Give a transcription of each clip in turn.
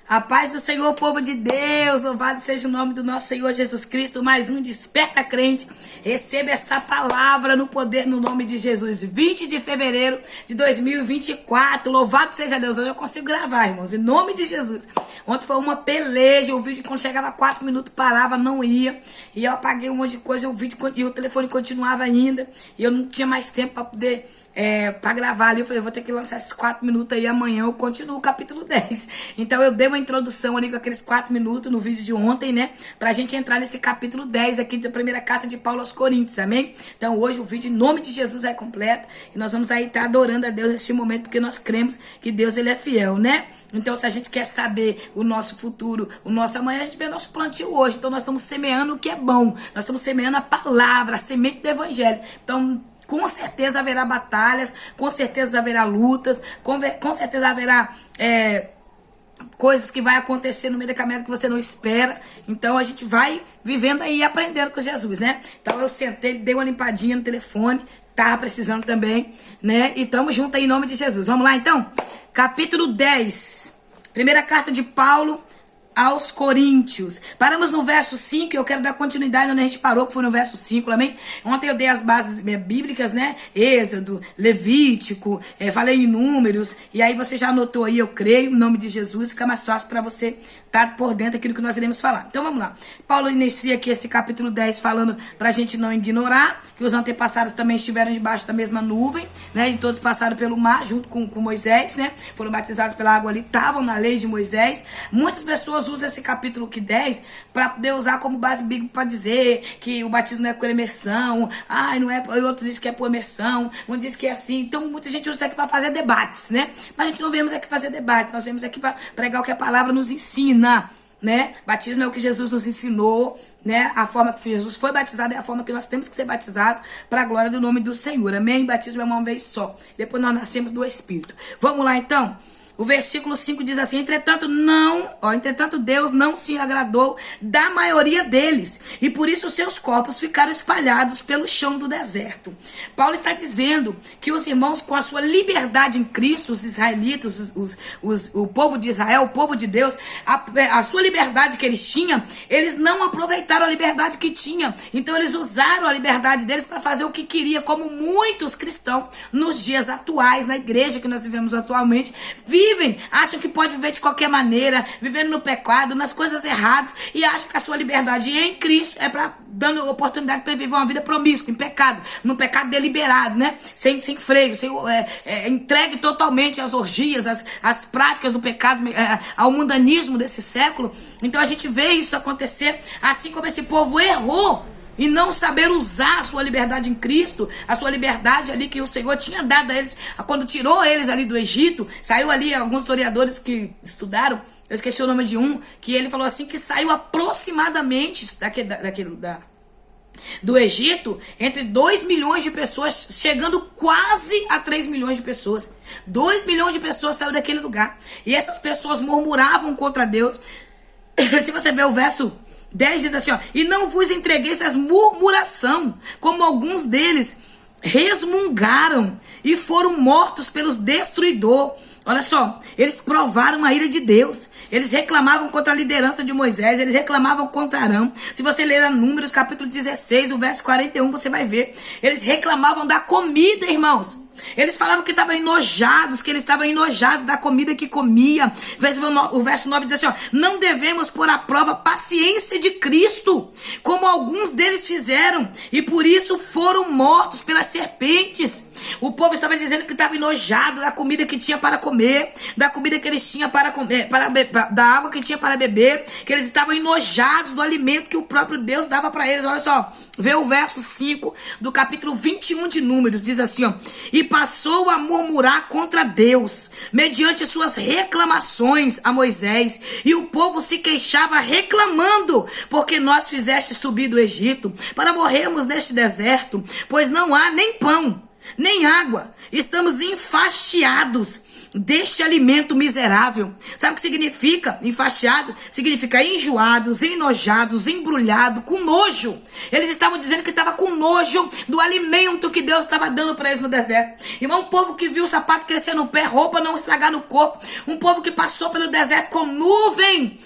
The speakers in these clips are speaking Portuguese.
A paz do Senhor, povo de Deus, louvado seja o nome do nosso Senhor Jesus Cristo. Mais um Desperta Crente. Receba essa palavra no poder, no nome de Jesus. 20 de fevereiro de 2024. Louvado seja Deus. Hoje eu consigo gravar, irmãos, em nome de Jesus. Ontem foi uma peleja. O vídeo, quando chegava a 4 minutos, parava, não ia. E eu apaguei um monte de coisa. E o telefone continuava ainda. E eu não tinha mais tempo para poder... para gravar ali. Eu falei, eu vou ter que lançar esses 4 minutos aí, amanhã eu continuo o capítulo 10. Então eu dei uma introdução ali com aqueles 4 minutos no vídeo de ontem, né? Pra gente entrar nesse capítulo 10 aqui da primeira carta de Paulo aos Coríntios, amém? Então hoje o vídeo em nome de Jesus é completo e nós vamos aí estar adorando a Deus nesse momento, porque nós cremos que Deus ele é fiel, né? Então se a gente quer saber o nosso futuro, o nosso amanhã, a gente vê nosso plantio hoje. Então nós estamos semeando o que é bom, nós estamos semeando a palavra, a semente do evangelho. Então com certeza haverá batalhas, com certeza haverá lutas, com certeza haverá coisas que vai acontecer no meio da caminhada que você não espera. Então a gente vai vivendo aí e aprendendo com Jesus, né? Então eu sentei, dei uma limpadinha no telefone, tava precisando também, né? E tamo junto aí em nome de Jesus. Vamos lá então? Capítulo 10, primeira carta de Paulo aos Coríntios. Paramos no verso 5 e eu quero dar continuidade onde a gente parou, que foi no verso 5, amém? Ontem eu dei as bases bíblicas, né? Êxodo, Levítico, falei em Números, e aí você já anotou aí, eu creio, em nome de Jesus, fica mais fácil para você estar por dentro daquilo que nós iremos falar. Então vamos lá. Paulo inicia aqui esse capítulo 10 falando pra gente não ignorar que os antepassados também estiveram debaixo da mesma nuvem, né? E todos passaram pelo mar junto com Moisés, né? Foram batizados pela água ali, estavam na lei de Moisés. Muitas pessoas usam esse capítulo 10 para poder usar como base bíblica para dizer que o batismo não é por imersão, não é, outros dizem que é por imersão, um diz que é assim. Então muita gente usa isso aqui para fazer debates, né? Mas a gente não viemos aqui fazer debate, nós viemos aqui para pregar o que a palavra nos ensina, né? Batismo é o que Jesus nos ensinou, né? A forma que Jesus foi batizado é a forma que nós temos que ser batizados para a glória do nome do Senhor, amém? Batismo é uma vez só, depois nós nascemos do Espírito. Vamos lá então? O versículo 5 diz assim, entretanto Deus não se agradou da maioria deles, e por isso seus corpos ficaram espalhados pelo chão do deserto. Paulo está dizendo que os irmãos, com a sua liberdade em Cristo, os israelitas, o povo de Israel, o povo de Deus, a sua liberdade que eles tinham, eles não aproveitaram a liberdade que tinham. Então eles usaram a liberdade deles para fazer o que queria, como muitos cristãos nos dias atuais, na igreja que nós vivemos atualmente, acham que pode viver de qualquer maneira, vivendo no pecado, nas coisas erradas, e acham que a sua liberdade em Cristo é para dando oportunidade para viver uma vida promíscua, em pecado, no pecado deliberado, né? Sem freio, entregue totalmente às orgias, às práticas do pecado, ao mundanismo desse século. Então a gente vê isso acontecer, assim como esse povo errou e não saber usar a sua liberdade em Cristo, a sua liberdade ali que o Senhor tinha dado a eles, quando tirou eles ali do Egito. Saiu ali, alguns historiadores que estudaram, eu esqueci o nome de um, que ele falou assim, que saiu aproximadamente do Egito, entre 2 milhões de pessoas, chegando quase a 3 milhões de pessoas. 2 milhões de pessoas saíram daquele lugar, e essas pessoas murmuravam contra Deus. Se você ver o verso 10 diz assim, e não vos entregueis às murmuração, como alguns deles resmungaram e foram mortos pelos destruidor. Olha só, eles provaram a ira de Deus. Eles reclamavam contra a liderança de Moisés, eles reclamavam contra Arão. Se você ler Números capítulo 16, o verso 41, você vai ver. Eles reclamavam da comida, irmãos. Eles falavam que estavam enojados, que eles estavam enojados da comida que comia. O verso 9 diz assim, não devemos pôr à prova a paciência de Cristo, como alguns deles fizeram, e por isso foram mortos pelas serpentes. O povo estava dizendo que estava enojado da comida que tinha para comer, da comida que eles tinham para comer, da água que tinha para beber, que eles estavam enojados do alimento que o próprio Deus dava para eles. Olha só, vê o verso 5 do capítulo 21 de Números, diz assim, e passou a murmurar contra Deus, mediante suas reclamações a Moisés, e o povo se queixava reclamando, porque nós fizeste subir do Egito, para morrermos neste deserto, pois não há nem pão, nem água, estamos enfastiados. deste alimento miserável. Sabe o que significa? Enfastiado significa enjoados, enojados, embrulhados, com nojo. Eles estavam dizendo que estava com nojo do alimento que Deus estava dando para eles no deserto. Irmão, um povo que viu o sapato crescer no pé, roupa não estragar no corpo. Um povo que passou pelo deserto com nuvem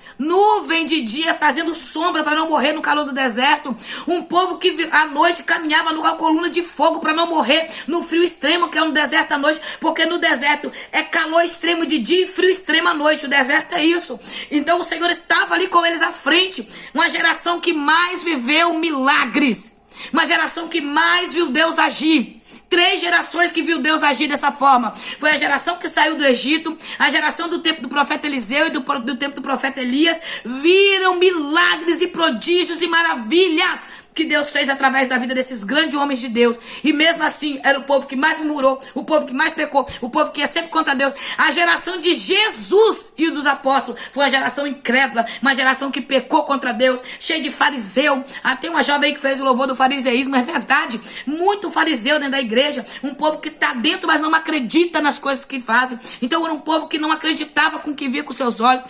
de dia, trazendo sombra para não morrer no calor do deserto. Um povo que à noite caminhava numa coluna de fogo para não morrer no frio extremo que é no deserto à noite, porque no deserto é calor extremo de dia e frio extremo à noite. O deserto é isso. Então o Senhor estava ali com eles à frente. Uma geração que mais viveu milagres. Uma geração que mais viu Deus agir. 3 gerações que viu Deus agir dessa forma. Foi a geração que saiu do Egito, a geração do tempo do profeta Eliseu e do tempo do profeta Elias. Viram milagres e prodígios e maravilhas que Deus fez através da vida desses grandes homens de Deus. E mesmo assim, era o povo que mais murmurou, o povo que mais pecou, o povo que ia sempre contra Deus. A geração de Jesus e dos apóstolos foi uma geração incrédula, uma geração que pecou contra Deus, cheia de fariseu. Tem uma jovem aí que fez o louvor do fariseísmo, é verdade. Muito fariseu dentro da igreja. Um povo que está dentro, mas não acredita nas coisas que fazem. Então era um povo que não acreditava com o que via com seus olhos.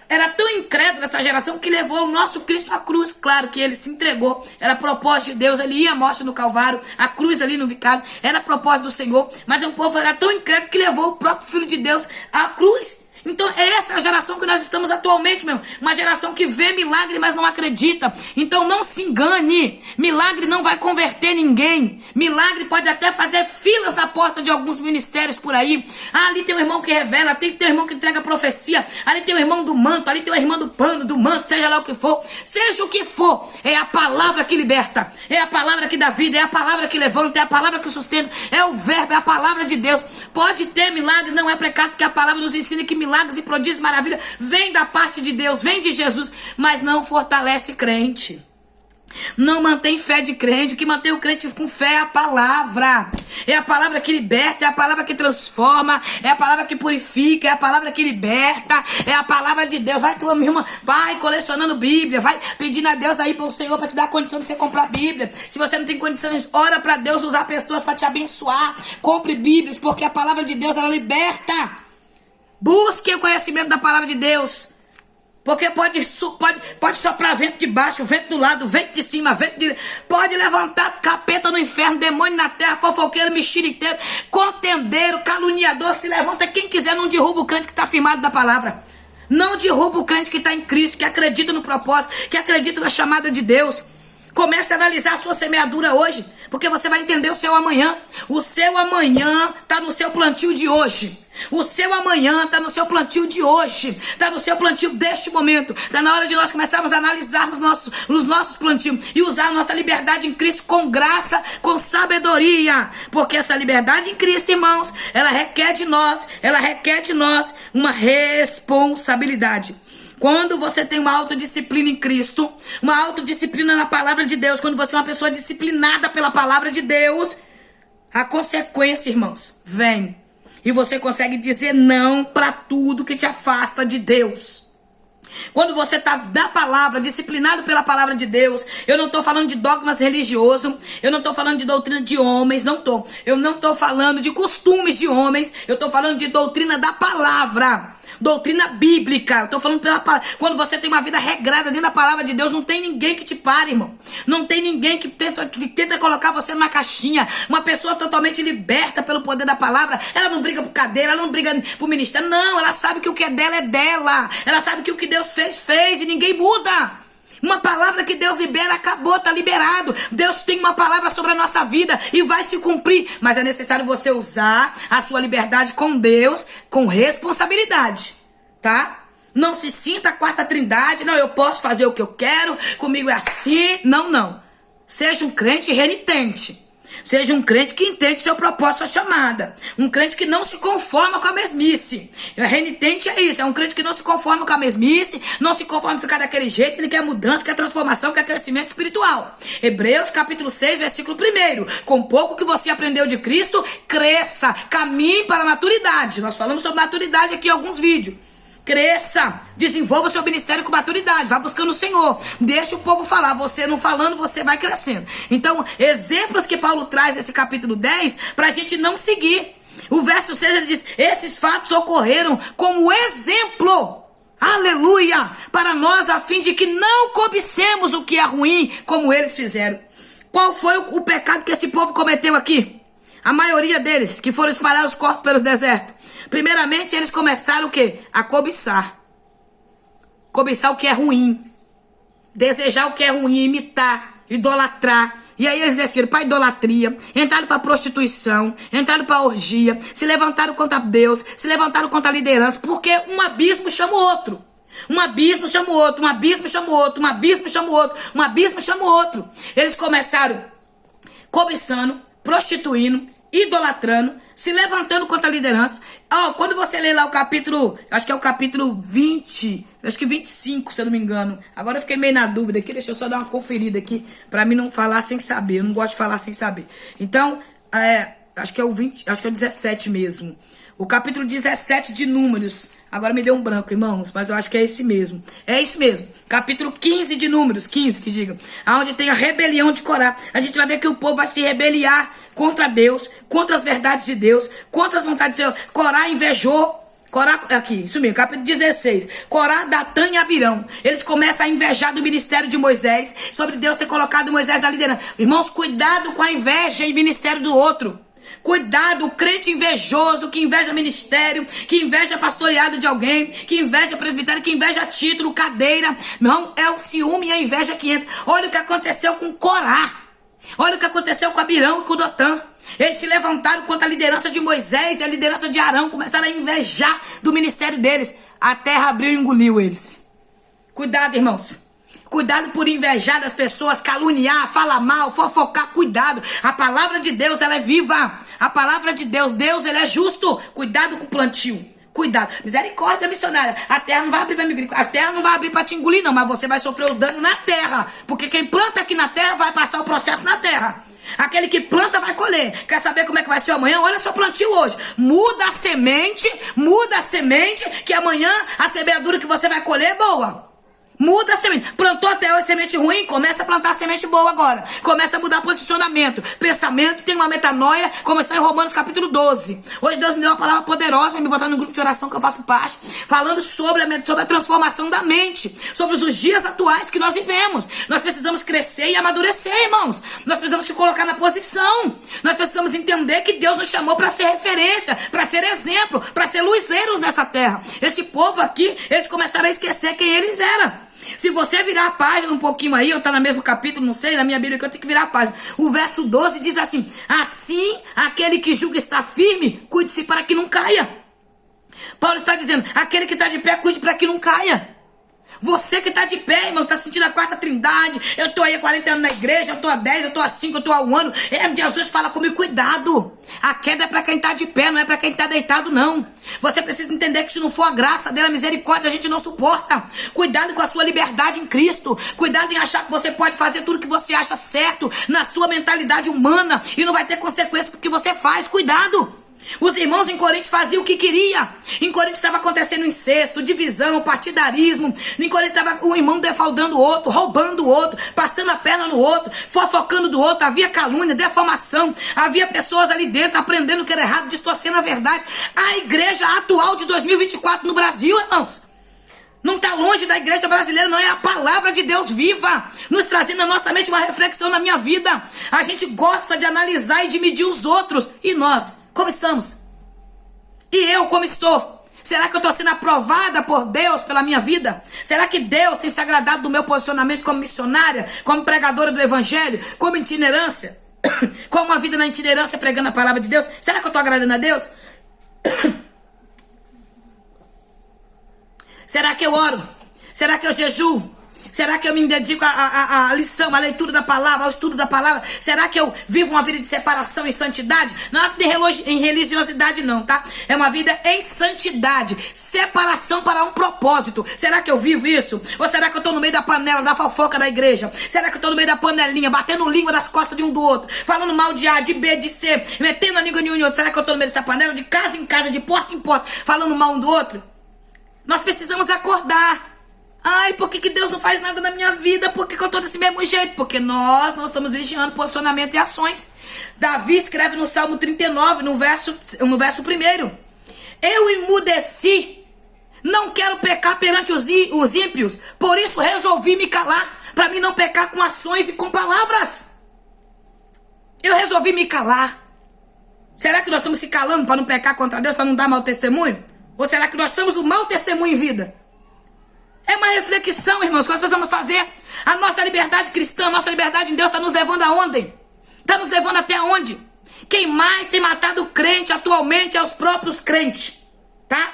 Era tão incrédula essa geração que levou o nosso Cristo à cruz. Claro que ele se entregou. Era propósito de Deus, ele ia à morte no Calvário, a cruz ali no vicário, era propósito do Senhor, mas o povo era tão incrédulo que levou o próprio Filho de Deus à cruz. Então essa é a geração que nós estamos atualmente, meu. Uma geração que vê milagre, mas não acredita. Então não se engane. Milagre não vai converter ninguém. Milagre pode até fazer filas na porta de alguns ministérios por aí. Ali tem um irmão que revela, tem um irmão que entrega profecia. Ali tem o irmão do manto, ali tem o irmão do pano, do manto, seja lá o que for. Seja o que for, é a palavra que liberta. É a palavra que dá vida, é a palavra que levanta, é a palavra que sustenta. É o verbo, é a palavra de Deus. Pode ter milagre, não é pecado, porque a palavra nos ensina que milagres e prodígios, maravilha, vem da parte de Deus, vem de Jesus, mas não fortalece crente. Não mantém fé de crente. O que mantém o crente com fé é a palavra. É a palavra que liberta, é a palavra que transforma, é a palavra que purifica, é a palavra que liberta, é a palavra de Deus. Vai, tua irmã, vai colecionando Bíblia, vai pedindo a Deus aí para o Senhor para te dar a condição de você comprar Bíblia. Se você não tem condições, ora para Deus usar pessoas para te abençoar. Compre Bíblias, porque a palavra de Deus, ela liberta. Busque o conhecimento da palavra de Deus. Porque pode soprar vento de baixo, vento do lado, vento de cima, pode levantar capeta no inferno, demônio na terra, fofoqueiro, mexeriteiro, contendeiro, caluniador, se levanta quem quiser, não derruba o crente que está firmado da palavra. Não derruba o crente que está em Cristo, que acredita no propósito, que acredita na chamada de Deus. Comece a analisar a sua semeadura hoje, porque você vai entender o seu amanhã. O seu amanhã está no seu plantio de hoje. O seu amanhã está no seu plantio de hoje. Está no seu plantio deste momento. Está na hora de nós começarmos a analisarmos os nossos plantios e usar a nossa liberdade em Cristo com graça, com sabedoria. Porque essa liberdade em Cristo, irmãos, ela requer de nós uma responsabilidade. Quando você tem uma autodisciplina em Cristo, uma autodisciplina na palavra de Deus, quando você é uma pessoa disciplinada pela palavra de Deus, a consequência, irmãos, vem. E você consegue dizer não para tudo que te afasta de Deus. Quando você está da palavra, disciplinado pela palavra de Deus, eu não estou falando de dogmas religiosos, eu não estou falando de doutrina de homens, eu não estou falando de costumes de homens, eu estou falando de doutrina da palavra. Doutrina bíblica, eu tô falando pela palavra. Quando você tem uma vida regrada dentro da palavra de Deus, não tem ninguém que te pare, irmão. Não tem ninguém que tenta colocar você numa caixinha. Uma pessoa totalmente liberta pelo poder da palavra, ela não briga por cadeira, ela não briga por ministério. Não, ela sabe que o que é dela é dela. Ela sabe que o que Deus fez e ninguém muda. Uma palavra que Deus libera, acabou, tá liberado. Deus tem uma palavra sobre a nossa vida e vai se cumprir. Mas é necessário você usar a sua liberdade com Deus, com responsabilidade, tá? Não se sinta a quarta trindade. Não, eu posso fazer o que eu quero, comigo é assim. Não. Seja um crente renitente. Seja um crente que entende seu propósito, sua chamada. Um crente que não se conforma com a mesmice. Renitente é isso, é um crente que não se conforma com a mesmice, não se conforma em ficar daquele jeito, ele quer mudança, quer transformação, quer crescimento espiritual. Hebreus capítulo 6, versículo 1. Com pouco que você aprendeu de Cristo, cresça, caminhe para a maturidade. Nós falamos sobre maturidade aqui em alguns vídeos. Cresça, desenvolva o seu ministério com maturidade, vá buscando o Senhor, deixa o povo falar, você não falando, você vai crescendo. Então, exemplos que Paulo traz nesse capítulo 10, para a gente não seguir. O verso 6 ele diz: esses fatos ocorreram como exemplo, aleluia, para nós, a fim de que não cobicemos o que é ruim, como eles fizeram. Qual foi o pecado que esse povo cometeu aqui? A maioria deles, que foram espalhar os corpos pelos desertos. Primeiramente, eles começaram o quê? A cobiçar. Cobiçar o que é ruim. Desejar o que é ruim, imitar, idolatrar. E aí eles desceram para idolatria, entraram para prostituição, entraram para orgia, se levantaram contra Deus, se levantaram contra a liderança, porque um abismo chama o outro. Um abismo chama o outro, um abismo chama o outro, um abismo chama o outro, um abismo chama o outro. Eles começaram cobiçando, prostituindo, idolatrando, se levantando contra a liderança. Quando você lê lá o capítulo, acho que é o capítulo 20, acho que 25, se eu não me engano. Agora eu fiquei meio na dúvida aqui, deixa eu só dar uma conferida aqui, pra mim não falar sem saber. Eu não gosto de falar sem saber. Então, acho que é o 20, acho que é o 17 mesmo. O capítulo 17 de Números. Agora me deu um branco, irmãos, mas eu acho que é esse mesmo. É isso mesmo. Capítulo 15 de Números, 15 que diga. Onde tem a rebelião de Corá. A gente vai ver que o povo vai se rebeliar contra Deus, contra as verdades de Deus, contra as vontades de Deus. Corá invejou. Corá, aqui, isso mesmo, capítulo 16. Corá, Datã e Abirão. Eles começam a invejar do ministério de Moisés, sobre Deus ter colocado Moisés na liderança. Irmãos, cuidado com a inveja e ministério do outro. Cuidado, o crente invejoso, que inveja ministério, que inveja pastoreado de alguém, que inveja presbitério, que inveja título, cadeira. Não, é o ciúme e a inveja que entra. Olha o que aconteceu com Corá. Olha o que aconteceu com Abirão e com Datã. Eles se levantaram contra a liderança de Moisés e a liderança de Arão. Começaram a invejar do ministério deles. A terra abriu e engoliu eles. Cuidado, irmãos. Cuidado por invejar das pessoas, caluniar, falar mal, fofocar. Cuidado. A palavra de Deus, ela é viva. A palavra de Deus, Deus, ele é justo. Cuidado com o plantio. Cuidado. Misericórdia, missionária. A terra não vai abrir para me engolir. A terra não vai abrir para te engolir, não. Mas você vai sofrer o dano na terra. Porque quem planta aqui na terra vai passar o processo na terra. Aquele que planta vai colher. Quer saber como é que vai ser amanhã? Olha só o plantio hoje. Muda a semente, que amanhã a semeadura que você vai colher é boa. Muda a semente. Plantou até hoje semente ruim, começa a plantar semente boa agora. Começa a mudar posicionamento. Pensamento, tem uma metanoia, como está em Romanos capítulo 12. Hoje Deus me deu uma palavra poderosa, vai me botar no grupo de oração que eu faço parte, falando sobre a transformação da mente, sobre os dias atuais que nós vivemos. Nós precisamos crescer e amadurecer, irmãos. Nós precisamos se colocar na posição. Nós precisamos entender que Deus nos chamou para ser referência, para ser exemplo, para ser luzeiros nessa terra. Esse povo aqui, eles começaram a esquecer quem eles eram. Se você virar a página um pouquinho aí, ou tá no mesmo capítulo, não sei, na minha Bíblia que eu tenho que virar a página. O verso 12 diz assim: assim, aquele que julga estar firme, cuide-se para que não caia. Paulo está dizendo, aquele que está de pé, cuide para que não caia. Você que está de pé, irmão, está sentindo a quarta trindade. Eu estou aí há 40 anos na igreja, eu estou há 10, eu estou há 5, eu estou há 1 ano. Jesus fala comigo, cuidado. A queda é para quem está de pé, não é para quem está deitado, não. Você precisa entender que se não for a graça dele, a misericórdia, a gente não suporta. Cuidado com a sua liberdade em Cristo. Cuidado em achar que você pode fazer tudo que você acha certo na sua mentalidade humana e não vai ter consequência porque você faz. Cuidado. Os irmãos em Coríntios faziam o que queria. Em Coríntios estava acontecendo incesto, divisão, partidarismo. Em Coríntios estava um irmão defraudando o outro, roubando o outro, passando a perna no outro, fofocando do outro. Havia calúnia, defamação. Havia pessoas ali dentro aprendendo o que era errado, distorcendo a verdade. A igreja atual de 2024 no Brasil, irmãos, não está longe da igreja brasileira, não. É a palavra de Deus viva, nos trazendo na nossa mente uma reflexão na minha vida. A gente gosta de analisar e de medir os outros. E nós, como estamos? E eu, como estou? Será que eu estou sendo aprovada por Deus pela minha vida? Será que Deus tem se agradado do meu posicionamento como missionária, como pregadora do evangelho, como itinerância? Como uma vida na itinerância pregando a palavra de Deus? Será que eu estou agradando a Deus? Será que eu oro? Será que eu jejuo? Será que eu me dedico à lição, à leitura da palavra, ao estudo da palavra? Será que eu vivo uma vida de separação e santidade? Não é uma vida em religiosidade não, tá? É uma vida em santidade, separação para um propósito. Será que eu vivo isso? Ou será que eu estou no meio da panela, da fofoca da igreja? Será que eu estou no meio da panelinha, batendo língua nas costas de um do outro, falando mal de A, de B, de C, metendo a língua em um e outro? Será que eu estou no meio dessa panela, de casa em casa, de porta em porta, falando mal um do outro? Nós precisamos acordar. Ai, por que Deus não faz nada na minha vida? Por que eu tô desse mesmo jeito? Porque nós não estamos vigiando posicionamento e ações. Davi escreve no Salmo 39, no verso 1. Eu emudeci, não quero pecar perante os ímpios, por isso resolvi me calar, para mim não pecar com ações e com palavras. Eu resolvi me calar. Será que nós estamos se calando para não pecar contra Deus, para não dar mau testemunho? Ou será que nós somos o mau testemunho em vida? É uma reflexão, irmãos, que nós precisamos fazer. A nossa liberdade cristã, a nossa liberdade em Deus está nos levando aonde? Está nos levando até onde? Quem mais tem matado o crente atualmente é os próprios crentes, tá?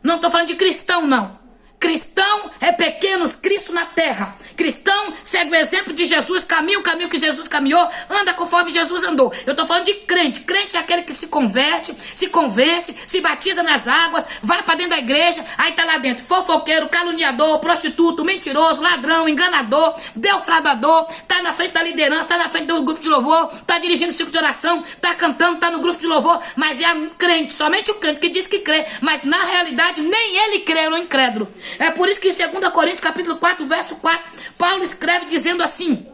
Não estou falando de cristão, não. Cristão é pequenos Cristo na terra. Cristão segue o exemplo de Jesus, caminha o caminho que Jesus caminhou, anda conforme Jesus andou. Eu estou falando de crente. Crente é aquele que se converte, se convence, se batiza nas águas, vai para dentro da igreja, aí tá lá dentro fofoqueiro, caluniador, prostituto, mentiroso, ladrão, enganador, defraudador, tá na frente da liderança, tá na frente do grupo de louvor, tá dirigindo o círculo de oração, tá cantando, tá no grupo de louvor, mas é um crente, somente o crente que diz que crê, mas na realidade nem ele crê, é um incrédulo. É por isso que em 2 Coríntios capítulo 4, verso 4, Paulo escreve dizendo assim: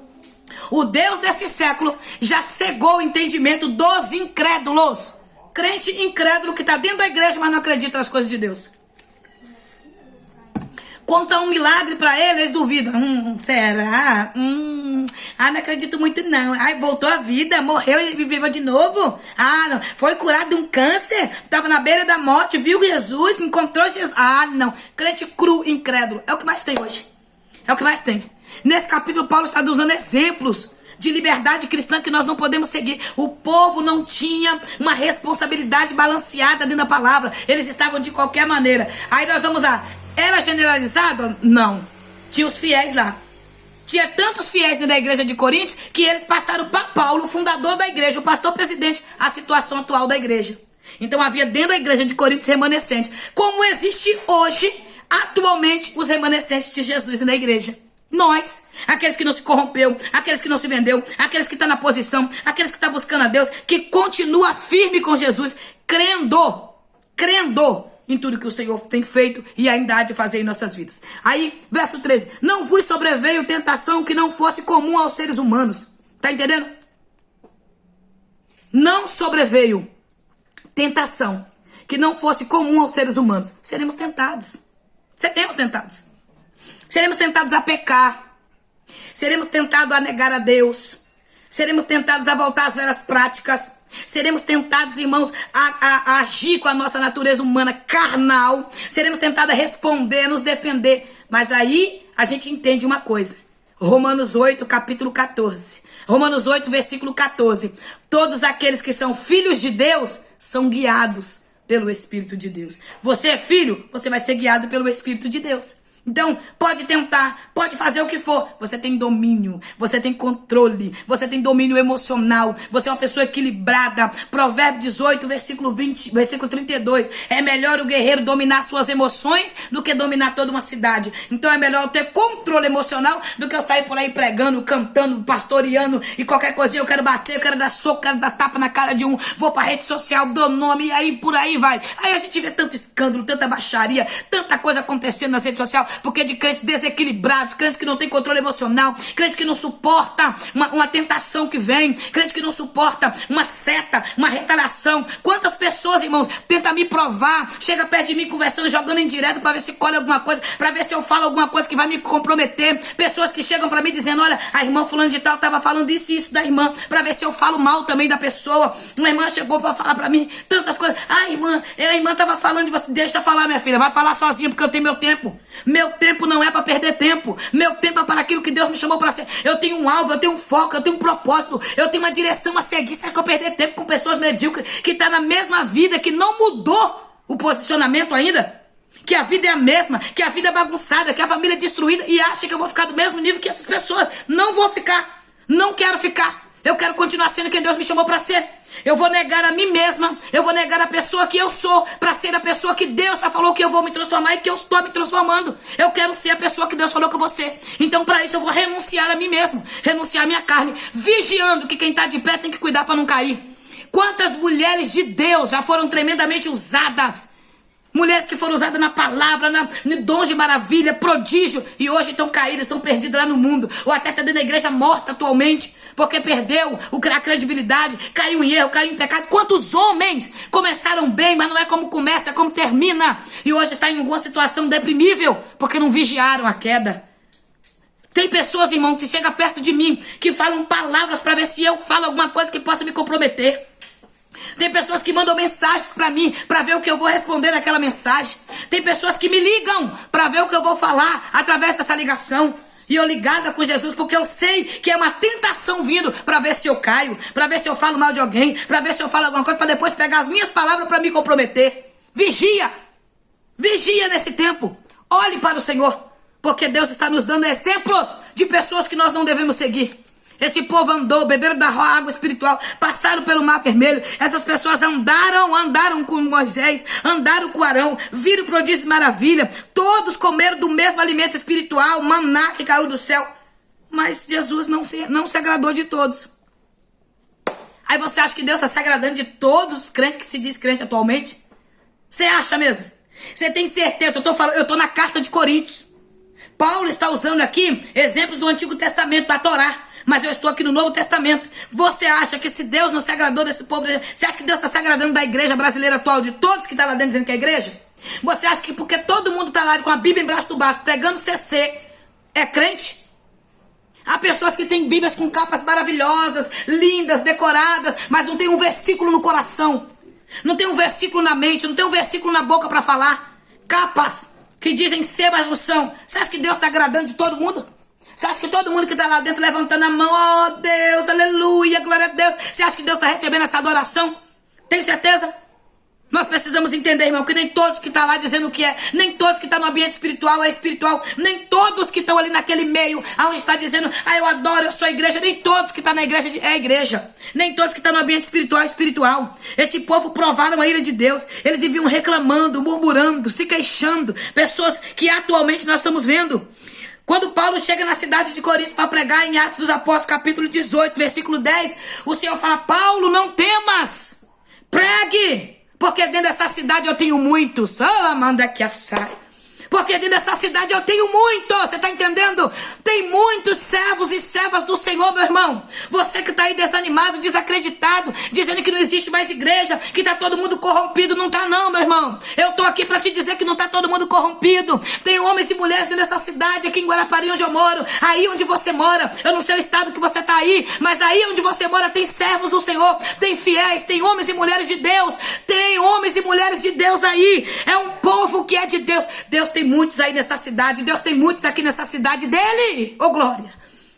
o Deus desse século já cegou o entendimento dos incrédulos. Crente incrédulo que está dentro da igreja, mas não acredita nas coisas de Deus. Conta um milagre para eles duvidam. Será? Não acredito muito não. Ai, voltou à vida, morreu e viveu de novo. Não. Foi curado de um câncer, estava na beira da morte, viu Jesus, encontrou Jesus. Não. Crente cru, incrédulo. É o que mais tem hoje. É o que mais tem. Nesse capítulo, Paulo está usando exemplos de liberdade cristã que nós não podemos seguir. O povo não tinha uma responsabilidade balanceada dentro da palavra. Eles estavam de qualquer maneira. Aí nós vamos lá. Era generalizado? Não. Tinha os fiéis lá. Tinha tantos fiéis dentro da igreja de Coríntios que eles passaram para Paulo, o fundador da igreja, o pastor presidente, a situação atual da igreja. Então havia dentro da igreja de Coríntios remanescentes. Como existe hoje, atualmente, os remanescentes de Jesus dentro da igreja. Nós, aqueles que não se corrompeu, aqueles que não se vendeu, aqueles que estão na posição, aqueles que estão buscando a Deus, que continua firme com Jesus, crendo em tudo que o Senhor tem feito e ainda há de fazer em nossas vidas. Aí, verso 13. Não vos sobreveio tentação que não fosse comum aos seres humanos. Tá entendendo? Não sobreveio tentação que não fosse comum aos seres humanos. Seremos tentados. Seremos tentados. Seremos tentados a pecar. Seremos tentados a negar a Deus. Seremos tentados a voltar às velhas práticas. Seremos tentados, irmãos, a agir com a nossa natureza humana carnal. Seremos tentados a responder, nos defender. Mas aí a gente entende uma coisa. Romanos 8, capítulo 14. Romanos 8, versículo 14. Todos aqueles que são filhos de Deus são guiados pelo Espírito de Deus. Você é filho, você vai ser guiado pelo Espírito de Deus. Então, pode tentar, pode fazer o que for. Você tem domínio, você tem controle, você tem domínio emocional. Você é uma pessoa equilibrada. Provérbio 18, versículo 32. É melhor o guerreiro dominar suas emoções do que dominar toda uma cidade. Então, é melhor eu ter controle emocional do que eu sair por aí pregando, cantando, pastoreando e qualquer coisinha. Eu quero bater, eu quero dar soco, eu quero dar tapa na cara de um. Vou pra rede social, dou nome e aí por aí vai. Aí a gente vê tanto escândalo, tanta baixaria, tanta coisa acontecendo nas redes sociais. Porque de crentes desequilibrados, crentes que não tem controle emocional, crente que não suporta uma tentação que vem, crente que não suporta uma seta, uma retaliação. Quantas pessoas, irmãos, tentam me provar, chega perto de mim conversando, jogando em direto para ver se colhe alguma coisa, para ver se eu falo alguma coisa que vai me comprometer. Pessoas que chegam para mim dizendo, olha, a irmã fulano de tal estava falando isso e isso da irmã, para ver se eu falo mal também da pessoa. Uma irmã chegou para falar para mim tantas coisas. A irmã estava falando de você. Deixa eu falar, minha filha, vai falar sozinha porque eu tenho meu tempo. Meu tempo não é para perder tempo. Meu tempo é para aquilo que Deus me chamou para ser. Eu tenho um alvo, eu tenho um foco, eu tenho um propósito, eu tenho uma direção a seguir. Você acha que eu perder tempo com pessoas medíocres que estão na mesma vida, que não mudou o posicionamento ainda? Que a vida é a mesma, que a vida é bagunçada, que a família é destruída e acha que eu vou ficar do mesmo nível que essas pessoas. Não vou ficar. Não quero ficar. Eu quero continuar sendo quem Deus me chamou para ser. Eu vou negar a mim mesma, eu vou negar a pessoa que eu sou para ser a pessoa que Deus já falou que eu vou me transformar e que eu estou me transformando. Eu quero ser a pessoa que Deus falou que eu vou ser. Então para isso eu vou renunciar a mim mesmo, renunciar a minha carne, vigiando que quem está de pé tem que cuidar para não cair. Quantas mulheres de Deus já foram tremendamente usadas, Mulheres que foram usadas na palavra, no dons de maravilha, prodígio, e hoje estão caídas, estão perdidas lá no mundo. Ou até está dentro da igreja morta atualmente, porque perdeu a credibilidade, caiu em erro, caiu em pecado. Quantos homens começaram bem, mas não é como começa, é como termina. E hoje está em alguma situação deprimível, porque não vigiaram a queda. Tem pessoas, irmão, que chegam perto de mim, que falam palavras para ver se eu falo alguma coisa que possa me comprometer. Tem pessoas que mandam mensagens para mim, para ver o que eu vou responder naquela mensagem. Tem pessoas que me ligam para ver o que eu vou falar através dessa ligação. E eu ligada com Jesus, porque eu sei que é uma tentação vindo para ver se eu caio, para ver se eu falo mal de alguém, para ver se eu falo alguma coisa, para depois pegar as minhas palavras para me comprometer. Vigia! Vigia nesse tempo. Olhe para o Senhor. Porque Deus está nos dando exemplos de pessoas que nós não devemos seguir. Esse povo andou, beberam da água espiritual, passaram pelo mar vermelho. Essas pessoas andaram com Moisés, andaram com Arão, viram prodígio de maravilha. Todos comeram do mesmo alimento espiritual, maná que caiu do céu. Mas Jesus não se agradou de todos. Aí você acha que Deus está se agradando de todos os crentes que se diz crente atualmente? Você acha mesmo? Você tem certeza? Eu estou na carta de Coríntios. Paulo está usando aqui exemplos do Antigo Testamento, da Torá. Mas eu estou aqui no Novo Testamento. Você acha que se Deus não se agradou desse povo, você acha que Deus está se agradando da igreja brasileira atual, de todos que estão lá dentro dizendo que é igreja? Você acha que porque todo mundo está lá com a Bíblia embaixo do braço, pregando CC, é crente? Há pessoas que têm Bíblias com capas maravilhosas, lindas, decoradas, mas não tem um versículo no coração. Não tem um versículo na mente, não tem um versículo na boca para falar. Capas que dizem ser, mas não são. Você acha que Deus está agradando de todo mundo? Você acha que todo mundo que está lá dentro levantando a mão, oh Deus, aleluia, glória a Deus, você acha que Deus está recebendo essa adoração? Tem certeza? Nós precisamos entender, irmão, que nem todos que estão lá dizendo o que é, nem todos que estão no ambiente espiritual é espiritual, nem todos que estão ali naquele meio, onde está dizendo, eu adoro, eu sou igreja, nem todos que estão na igreja é igreja, nem todos que estão no ambiente espiritual é espiritual. Esse povo provaram a ira de Deus, eles viviam reclamando, murmurando, se queixando, pessoas que atualmente nós estamos vendo. Quando Paulo chega na cidade de Corinto para pregar em Atos dos Apóstolos, capítulo 18, versículo 10, o Senhor fala, Paulo, não temas, pregue, porque dentro dessa cidade eu tenho muitos. Porque dentro dessa cidade eu tenho muito. Você está entendendo? Tem muitos servos e servas do Senhor, meu irmão. Você que está aí desanimado, desacreditado, dizendo que não existe mais igreja, que está todo mundo corrompido. Não está não, meu irmão. Eu estou aqui para te dizer que não está todo mundo corrompido. Tem homens e mulheres dentro dessa cidade, aqui em Guarapari, onde eu moro. Aí onde você mora. Eu não sei o estado que você está aí, mas aí onde você mora tem servos do Senhor. Tem fiéis, tem homens e mulheres de Deus. Tem homens e mulheres de Deus aí. É um povo que é de Deus. Deus tem muitos aí nessa cidade. Deus tem muitos aqui nessa cidade dele. Oh, glória.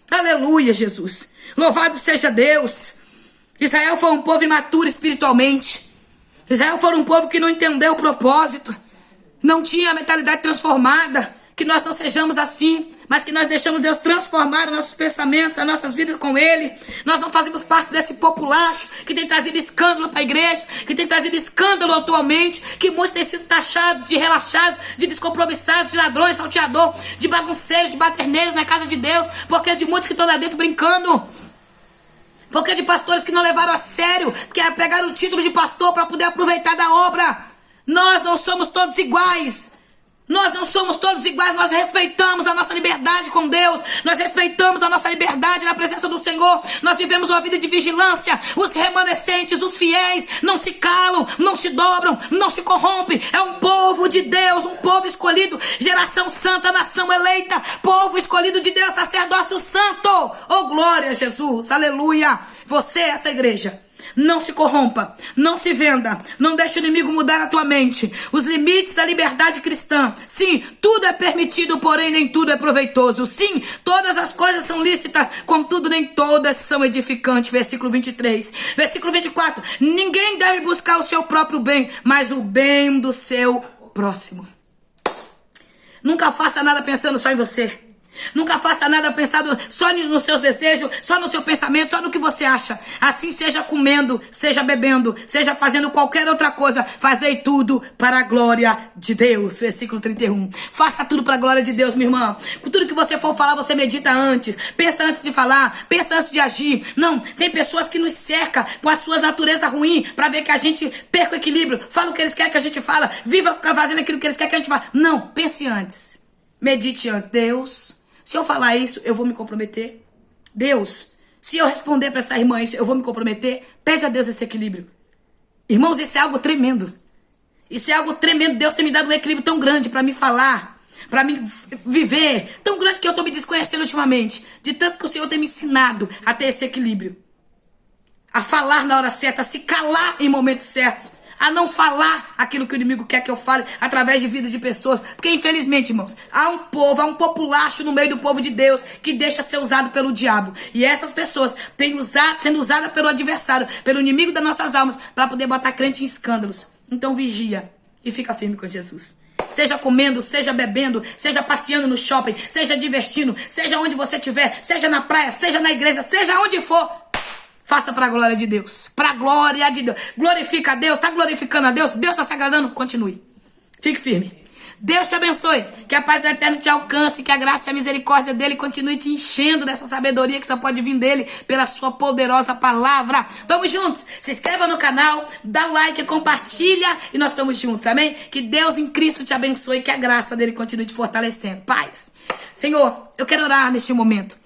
Aleluia, Jesus. Louvado seja Deus. Israel foi um povo imaturo espiritualmente. Israel foi um povo que não entendeu o propósito. Não tinha a mentalidade transformada. Que nós não sejamos assim, mas que nós deixamos Deus transformar os nossos pensamentos, as nossas vidas com Ele. Nós não fazemos parte desse populacho que tem trazido escândalo para a igreja, que tem trazido escândalo atualmente, que muitos têm sido taxados de relaxados, de descompromissados, de ladrões, salteador, de bagunceiros, de baterneiros na casa de Deus, porque de muitos que estão lá dentro brincando. Porque de pastores que não levaram a sério, que pegaram o título de pastor para poder aproveitar da obra. Nós não somos todos iguais. Nós não somos todos iguais, nós respeitamos a nossa liberdade com Deus, nós respeitamos a nossa liberdade na presença do Senhor, nós vivemos uma vida de vigilância, os remanescentes, os fiéis, não se calam, não se dobram, não se corrompem, é um povo de Deus, um povo escolhido, geração santa, nação eleita, povo escolhido de Deus, sacerdócio santo, oh glória a Jesus, aleluia, você é essa igreja. Não se corrompa, não se venda, não deixe o inimigo mudar a tua mente. Os limites da liberdade cristã. Sim, tudo é permitido, porém nem tudo é proveitoso. Sim, todas as coisas são lícitas, contudo nem todas são edificantes. Versículo 23. Versículo 24. Ninguém deve buscar o seu próprio bem, mas o bem do seu próximo. Nunca faça nada pensando só em você. Nunca faça nada pensado só nos seus desejos, só no seu pensamento, só no que você acha. Assim seja comendo, seja bebendo, seja fazendo qualquer outra coisa. Fazei tudo para a glória de Deus. Versículo 31. Faça tudo para a glória de Deus, minha irmã. Com tudo que você for falar, você medita antes. Pensa antes de falar, pensa antes de agir. Não, tem pessoas que nos cercam com a sua natureza ruim para ver que a gente perca o equilíbrio. Fala o que eles querem que a gente fala. Viva fazendo aquilo que eles querem que a gente fala. Não, pense antes. Medite antes. Deus, se eu falar isso, eu vou me comprometer. Deus, se eu responder para essa irmã isso, eu vou me comprometer. Pede a Deus esse equilíbrio. Irmãos, isso é algo tremendo. Isso é algo tremendo. Deus tem me dado um equilíbrio tão grande para me falar, para me viver. Tão grande que eu estou me desconhecendo ultimamente. De tanto que o Senhor tem me ensinado a ter esse equilíbrio. A falar na hora certa, a se calar em momentos certos. A não falar aquilo que o inimigo quer que eu fale através de vida de pessoas. Porque, infelizmente, irmãos, há um populacho no meio do povo de Deus que deixa ser usado pelo diabo. E essas pessoas têm sendo usadas pelo adversário, pelo inimigo das nossas almas, para poder botar crente em escândalos. Então, vigia e fica firme com Jesus. Seja comendo, seja bebendo, seja passeando no shopping, seja divertindo, seja onde você estiver, seja na praia, seja na igreja, seja onde for. Faça para a glória de Deus. Para a glória de Deus. Glorifica a Deus. Está glorificando a Deus? Deus está se agradando? Continue. Fique firme. Deus te abençoe. Que a paz do Eterno te alcance. Que a graça e a misericórdia dele continue te enchendo dessa sabedoria que só pode vir dele pela sua poderosa palavra. Tamo juntos. Se inscreva no canal, dá o like, compartilha e nós estamos juntos. Amém? Que Deus em Cristo te abençoe. Que a graça dele continue te fortalecendo. Paz. Senhor, eu quero orar neste momento.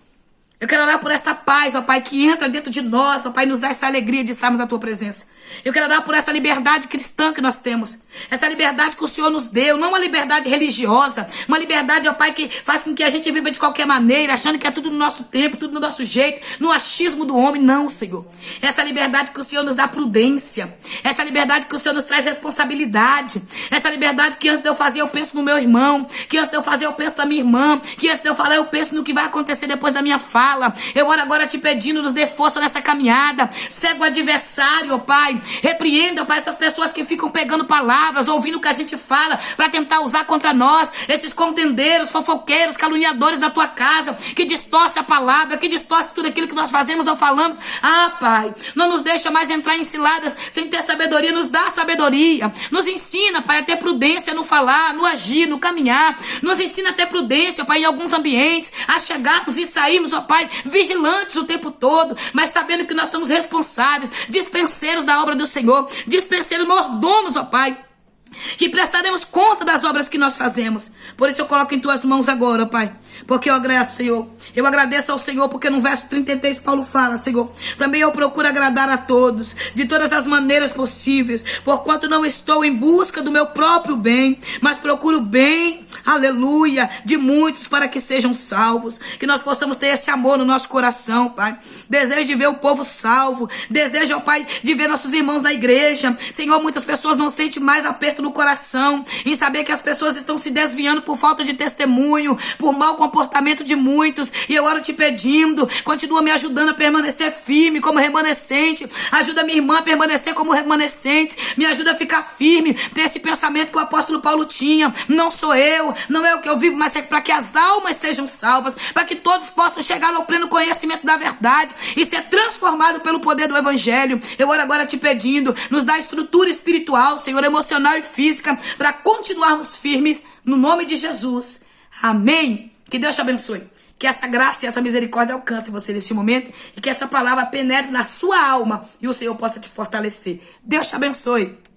Eu quero orar por esta paz, ó Pai, que entra dentro de nós, ó Pai, nos dá essa alegria de estarmos na Tua presença. Eu quero orar por essa liberdade cristã que nós temos. Essa liberdade que o Senhor nos deu, não uma liberdade religiosa, uma liberdade, ó Pai, que faz com que a gente viva de qualquer maneira, achando que é tudo no nosso tempo, tudo no nosso jeito, no achismo do homem. Não, Senhor. Essa liberdade que o Senhor nos dá prudência. Essa liberdade que o Senhor nos traz responsabilidade. Essa liberdade que antes de eu fazer eu penso no meu irmão, que antes de eu fazer eu penso na minha irmã, que antes de eu falar eu penso no que vai acontecer depois da minha fala. Eu oro agora te pedindo, nos dê força nessa caminhada. Segue o adversário, ó Pai. Repreenda, ó Pai, essas pessoas que ficam pegando palavras, ouvindo o que a gente fala, para tentar usar contra nós. Esses contendeiros, fofoqueiros, caluniadores da tua casa, que distorce a palavra, que distorce tudo aquilo que nós fazemos ou falamos. Ah, Pai, não nos deixa mais entrar em ciladas sem ter sabedoria. Nos dá sabedoria. Nos ensina, Pai, a ter prudência no falar, no agir, no caminhar. Nos ensina a ter prudência, Pai, em alguns ambientes, a chegarmos e sairmos, ó Pai, vigilantes o tempo todo, mas sabendo que nós somos responsáveis, dispenseiros da obra do Senhor, dispenseiros mordomos, ó Pai, que prestaremos conta das obras que nós fazemos. Por isso eu coloco em tuas mãos agora, Pai, porque eu agradeço, Senhor. Eu agradeço ao Senhor, porque no verso 33 Paulo fala, Senhor, também eu procuro agradar a todos, de todas as maneiras possíveis, porquanto não estou em busca do meu próprio bem, mas procuro o bem, aleluia, de muitos para que sejam salvos. Que nós possamos ter esse amor no nosso coração, Pai. Desejo de ver o povo salvo, desejo, ó Pai, de ver nossos irmãos na igreja. Senhor, muitas pessoas não sentem mais aperto no coração em saber que as pessoas estão se desviando por falta de testemunho, por mau comportamento de muitos. E eu oro te pedindo, continua me ajudando a permanecer firme como remanescente. Ajuda minha irmã a permanecer como remanescente. Me ajuda a ficar firme, ter esse pensamento que o apóstolo Paulo tinha. Não sou eu, não é o que eu vivo, mas é para que as almas sejam salvas, para que todos possam chegar ao pleno conhecimento da verdade e ser transformado pelo poder do evangelho. Eu oro agora te pedindo, nos dá estrutura espiritual, Senhor, emocional e física, para continuarmos firmes no nome de Jesus. Amém. Que Deus te abençoe. Que essa graça e essa misericórdia alcance você neste momento e que essa palavra penetre na sua alma e o Senhor possa te fortalecer. Deus te abençoe.